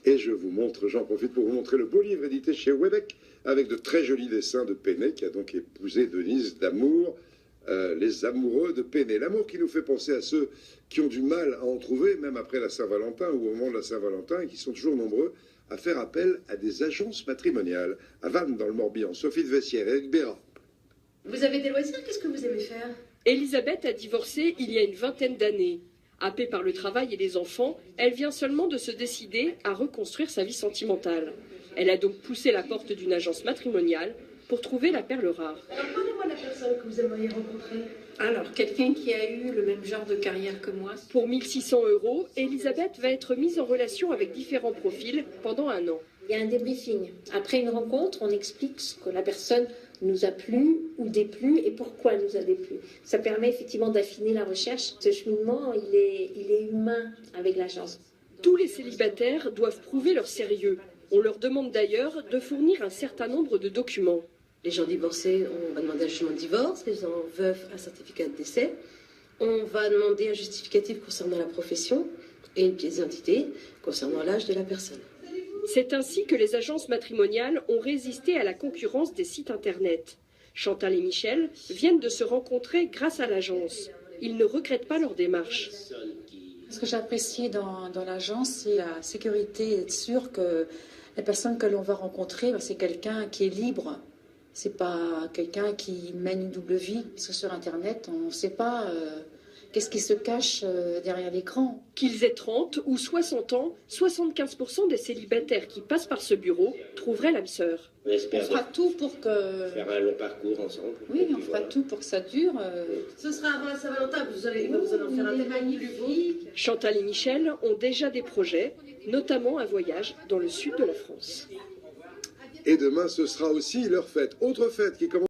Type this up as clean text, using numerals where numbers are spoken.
Et j'en profite pour vous montrer le beau livre édité chez Houellebecq, avec de très jolis dessins de Pénet, qui a donc épousé Denise d'Amour, les amoureux de Pénet. L'amour qui nous fait penser à ceux qui ont du mal à en trouver, même après la Saint-Valentin ou au moment de la Saint-Valentin, et qui sont toujours nombreux à faire appel à des agences matrimoniales. À Vannes, dans le Morbihan, Sophie de Vessières, Eric Béra. Vous avez des loisirs? Qu'est-ce que vous aimez faire? Elisabeth a divorcé il y a une vingtaine d'années. Happée par le travail et les enfants, elle vient seulement de se décider à reconstruire sa vie sentimentale. Elle a donc poussé la porte d'une agence matrimoniale pour trouver la perle rare. Alors parlez-moi de la personne que vous aimeriez rencontrer. Alors, quelqu'un qui a eu le même genre de carrière que moi. Pour 1 600 €, Elisabeth va être mise en relation avec différents profils pendant 1 an. Il y a un débriefing. Après une rencontre, on explique ce que la personne nous a plu ou déplu et pourquoi elle nous a déplu. Ça permet effectivement d'affiner la recherche. Ce cheminement, il est humain avec l'agence. Tous les célibataires doivent prouver leur sérieux. On leur demande d'ailleurs de fournir un certain nombre de documents. Les gens divorcés, on va demander un jugement de divorce. Les gens veufs, un certificat de décès. On va demander un justificatif concernant la profession et une pièce d'identité concernant l'âge de la personne. C'est ainsi que les agences matrimoniales ont résisté à la concurrence des sites internet. Chantal et Michel viennent de se rencontrer grâce à l'agence. Ils ne regrettent pas leur démarche. Ce que j'ai apprécié dans l'agence, c'est la sécurité, être sûr que la personne que l'on va rencontrer, c'est quelqu'un qui est libre. C'est pas quelqu'un qui mène une double vie. Parce que sur Internet, on ne sait pas qu'est-ce qui se cache derrière l'écran. Qu'ils aient 30 ou 60 ans, 75% des célibataires qui passent par ce bureau trouveraient l'âme sœur. On fera tout pour que... Faire un long parcours ensemble. Oui, on fera tout pour que ça dure. Ce sera avant la Saint-Valentin, vous allez en faire un magnifique. Chantal et Michel ont déjà des projets, notamment un voyage dans le sud de la France. Et demain, ce sera aussi leur fête. Autre fête qui commence.